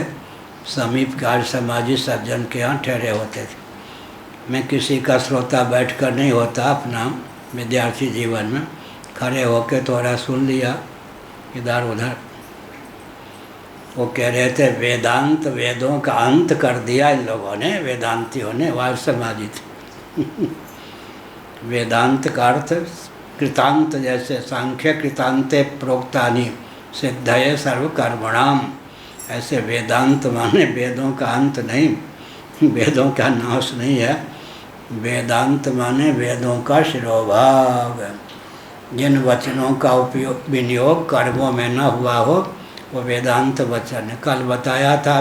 समीप के आर्य समाजी सज्जन के यहाँ ठहरे होते थे। मैं किसी का श्रोता बैठकर नहीं होता, अपना विद्यार्थी जीवन में खड़े होकर थोड़ा सुन लिया इधर उधर। वो कह रहे थे वेदांत वेदों का अंत कर दिया इन लोगों ने, वेदांतियों ने, वार्य समाजी थे। वेदांत का अर्थ कृतांत, जैसे सांख्य कृतांते प्रोक्तानि सिद्धये सर्वकर्मणाम, ऐसे वेदांत माने वेदों का अंत नहीं, वेदों का नाश नहीं है। वेदांत माने वेदों का शिरोभाग। जिन वचनों का उपयोग विनियोग कर्मों में न हुआ हो वो वेदांत वचन है। कल बताया था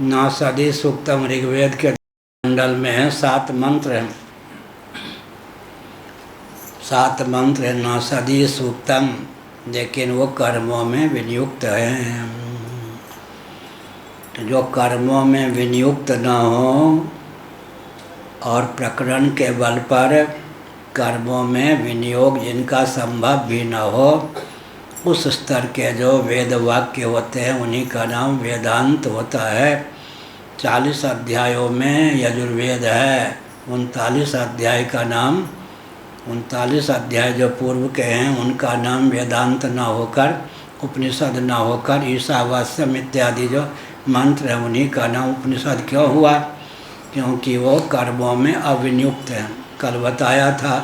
नासदी सूक्तम ऋग्वेद के मंडल में है, 7 मंत्र हैं। 7 मंत्र है नासदी सूक्तम, लेकिन वो कर्मों में विनियुक्त हैं। जो कर्मों में विनियुक्त न हो और प्रकरण के बल पर कर्मों में विनियोग जिनका संभव भी न हो, उस स्तर के जो वेद वाक्य होते हैं उन्हीं का नाम वेदांत होता है। 40 अध्यायों में यजुर्वेद है, 39 अध्याय का नाम, 39 अध्याय जो पूर्व के हैं उनका नाम वेदांत न होकर, उपनिषद न होकर, ईशावास्यम इत्यादि जो मंत्र है उन्हीं का नाम उपनिषद क्यों हुआ? क्योंकि वो कर्मों में अविनियुक्त हैं। कल बताया था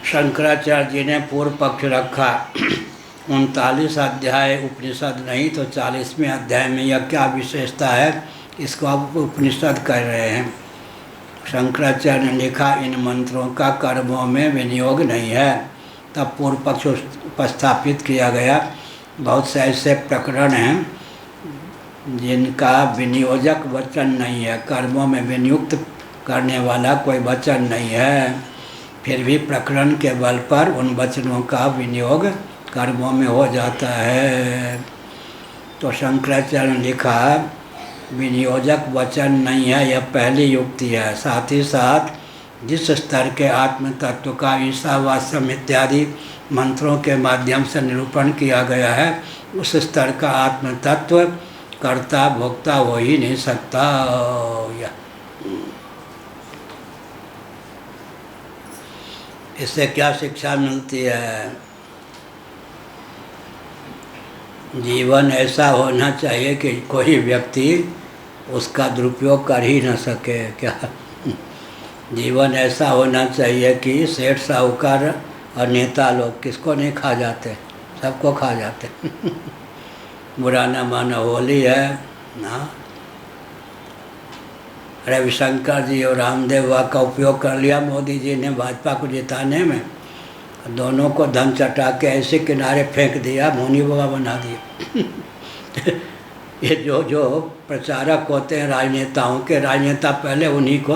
शंकराचार्य जी ने पूर्व पक्ष रखा 39 अध्याय उपनिषद नहीं तो 40वें अध्याय में यह क्या विशेषता है, इसको आप उपनिषद कह रहे हैं। शंकराचार्य ने लिखा इन मंत्रों का कर्मों में विनियोग नहीं है। तब पूर्व पक्ष उपस्थापित किया गया। बहुत से ऐसे प्रकरण हैं जिनका विनियोजक वचन नहीं है, कर्मों में विनियुक्त करने वाला कोई वचन नहीं है, फिर भी प्रकरण के बल पर उन वचनों का विनियोग कर्मों में हो जाता है। तो शंकराचार्य ने लिखा विनियोजक वचन नहीं है, यह पहली युक्ति है। साथ ही साथ जिस स्तर के आत्म तत्व का ईशावास्यम इत्यादि मंत्रों के माध्यम से निरूपण किया गया है, उस स्तर का आत्म तत्व कर्ता भोक्ता हो ही नहीं सकता। इससे क्या शिक्षा मिलती है? जीवन ऐसा होना चाहिए कि कोई व्यक्ति उसका दुरुपयोग कर ही न सके। क्या जीवन ऐसा होना चाहिए कि सेठ साहूकार और नेता लोग किसको नहीं खा जाते, सबको खा जाते। बुरा न मानो, होली है ना। रविशंकर जी और रामदेव बाबा का उपयोग कर लिया मोदी जी ने भाजपा को जिताने में, दोनों को धन चटा के ऐसे किनारे फेंक दिया, मौनी बाबा बना दिए। ये जो प्रचारक होते हैं राजनेताओं के, राजनेता पहले उन्हीं को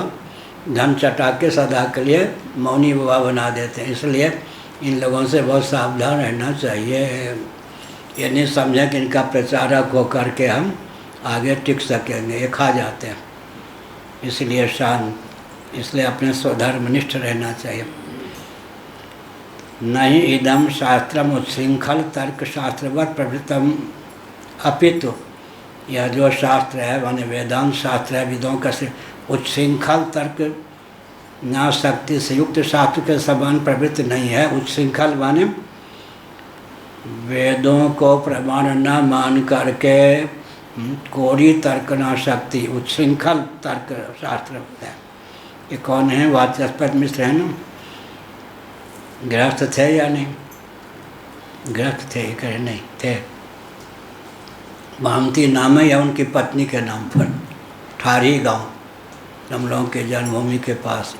धन चटा के सदा के लिए मौनी बाबा बना देते हैं। इसलिए इन लोगों से बहुत सावधान रहना चाहिए। ये नहीं समझें कि इनका प्रचारक हो करके हम आगे टिक सकेंगे, ये खा जाते हैं। इसलिए इसलिए अपने स्वधर्मनिष्ठ रहना चाहिए। नहीं इदम शास्त्रम उच्छृंखल तर्क शास्त्रवत प्रवृत्तम अपितु, यह जो शास्त्र है माने वेदांत शास्त्र है, विदों का उच्छृंखल तर्क ना शक्ति से युक्त शास्त्र के समान प्रवृत्ति नहीं है। उच्छृंखल माने वेदों को प्रमाण न मान करके कोरी तर्क ना शक्ति, उच्छृंखल तर्क शास्त्र है। ये कौन है? वाचस्पति मिश्र है ना। गृहस्थ थे या नहीं? गृहस्थ थे, करे नहीं थे। भामती नाम है या उनकी पत्नी के नाम पर, ठारी गांव, हम लोगों के जन्मभूमि के पास।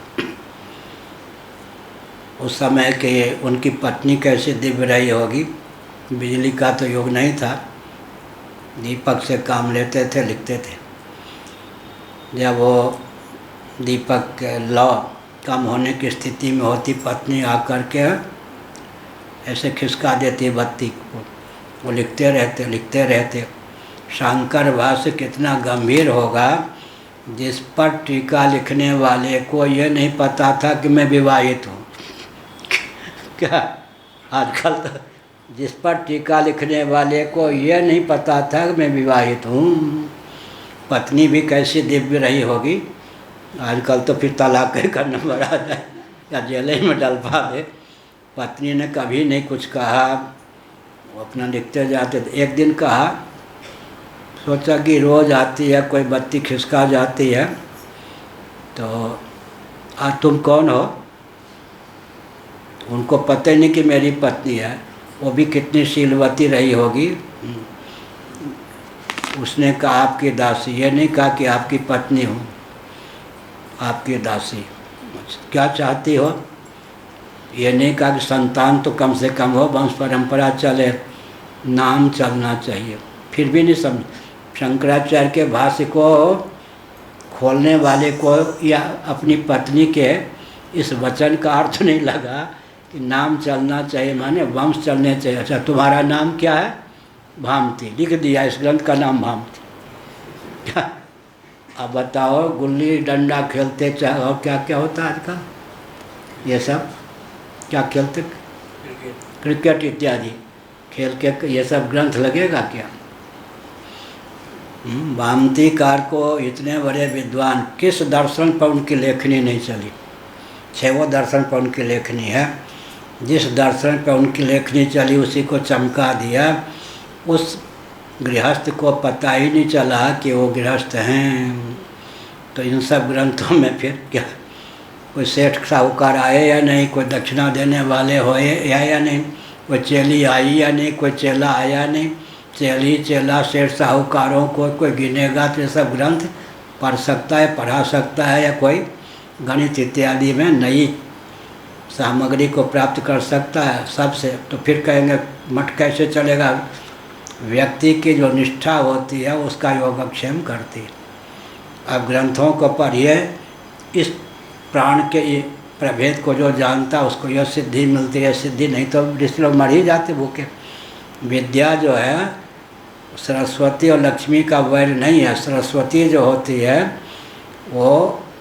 उस समय के उनकी पत्नी कैसे दिव्य रही होगी। बिजली का तो युग नहीं था, दीपक से काम लेते थे, लिखते थे। जब वो दीपक के लौ कम होने की स्थिति में होती, पत्नी आकर के ऐसे खिसका देती बत्ती को, वो लिखते रहते। शंकर भाष्य कितना गंभीर होगा, जिस पर टीका लिखने वाले को ये नहीं पता था कि मैं विवाहित हूँ। क्या आजकल तो जिस पर टीका लिखने वाले को ये नहीं पता था कि मैं विवाहित हूँ, पत्नी भी कैसी दिव्य रही होगी। आजकल तो फिर तलाक का नंबर आ जाए या जेल में डलवा दे। पत्नी ने कभी नहीं कुछ कहा, वो अपना लिखते जाते थे। एक दिन कहा, सोचा कि रोज़ आती है कोई बत्ती खिसका जाती है, तो आज तुम कौन हो? उनको पता ही नहीं कि मेरी पत्नी है, वो भी कितनी शीलवती रही होगी। उसने कहा आपकी दासी, ये नहीं कहा कि आपकी पत्नी हूँ, आपकी दासी। क्या चाहती हो? ये नहीं कहा कि संतान तो कम से कम हो, वंश परंपरा चले, नाम चलना चाहिए। फिर भी नहीं समझ। शंकराचार्य के भाष्य को खोलने वाले को या अपनी पत्नी के इस वचन का अर्थ नहीं लगा कि नाम चलना चाहिए, माने वंश चलने चाहिए। अच्छा, तुम्हारा नाम क्या है? भामती। लिख दिया इस ग्रंथ का नाम भामती। क्या अब बताओ, गुल्ली डंडा खेलते चाहे और क्या क्या होता है आजकल, ये सब क्या खेलते, क्रिकेट इत्यादि खेल के ये सब ग्रंथ लगेगा क्या? भामतीकार को इतने बड़े विद्वान, किस दर्शन पर उनकी लेखनी नहीं चली? 6 दर्शन पर उनकी लेखनी है। जिस दर्शन पर उनकी लेखनी चली उसी को चमका दिया। उस गृहस्थ को पता ही नहीं चला कि वो गृहस्थ हैं। तो इन सब ग्रंथों में फिर क्या, कोई सेठ साहूकार आए या नहीं, कोई दक्षिणा देने वाले होए या नहीं, कोई चेली आई या नहीं, कोई चेला आया नहीं, चेली चेला सेठ साहूकारों को कोई गिनेगा तो ये सब ग्रंथ पढ़ सकता है, पढ़ा सकता है, या कोई गणित इत्यादि में नई सामग्री को प्राप्त कर सकता है सबसे। तो फिर कहेंगे मठ कैसे चलेगा? व्यक्ति की जो निष्ठा होती है उसका योगक्षेम करती है। अब ग्रंथों को पढ़िए, इस प्राण के प्रभेद को जो जानता उसको यह सिद्धि मिलती है। सिद्धि नहीं तो ऋषि लोग मर ही जाते भूखे। विद्या जो है सरस्वती और लक्ष्मी का वैर नहीं है। सरस्वती जो होती है वो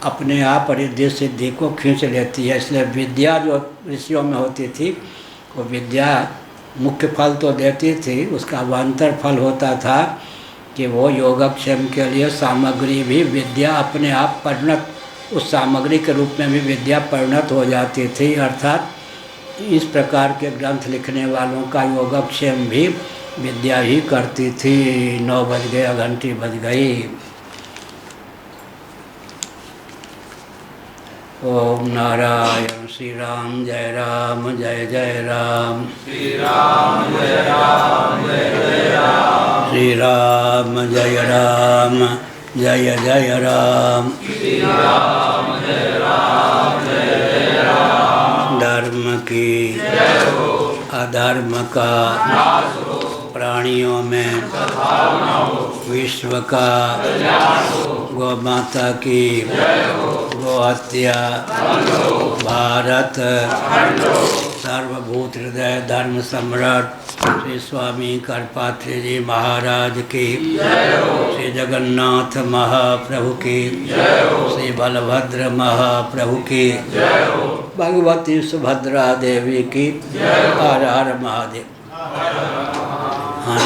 अपने आप रिद्धि सिद्धि को खींच लेती है। इसलिए विद्या जो ऋषियों में होती थी वो विद्या मुख्य फल तो देती थी, उसका अवान्तर फल होता था कि वो योगक्षेम के लिए सामग्री भी विद्या अपने आप परिणत, उस सामग्री के रूप में भी विद्या परिणत हो जाती थी। अर्थात इस प्रकार के ग्रंथ लिखने वालों का योगक्षेम भी विद्या ही करती थी। 9 बज गए, घंटी बज गई। ओम नारायण श्री राम जय जय राम श्री राम जय राम जय जय राम श्री राम जय राम जय राम श्री राम जय राम जय जय राम धर्म की जय हो अधर्म का नाश हो प्राणियों में सद्भावना हो विश्व का कल्याण हो गौ माता की जय हो गौ हत्या बंद हो भारत अखंड हो सर्वभूत हृदय धर्म सम्राट श्री स्वामी करपात्री जी महाराज की जय हो श्री जगन्नाथ महाप्रभु की जय हो श्री बलभद्र महाप्रभु की जय हो भगवती सुभद्रा देवी की जय हो हर हर महादेव।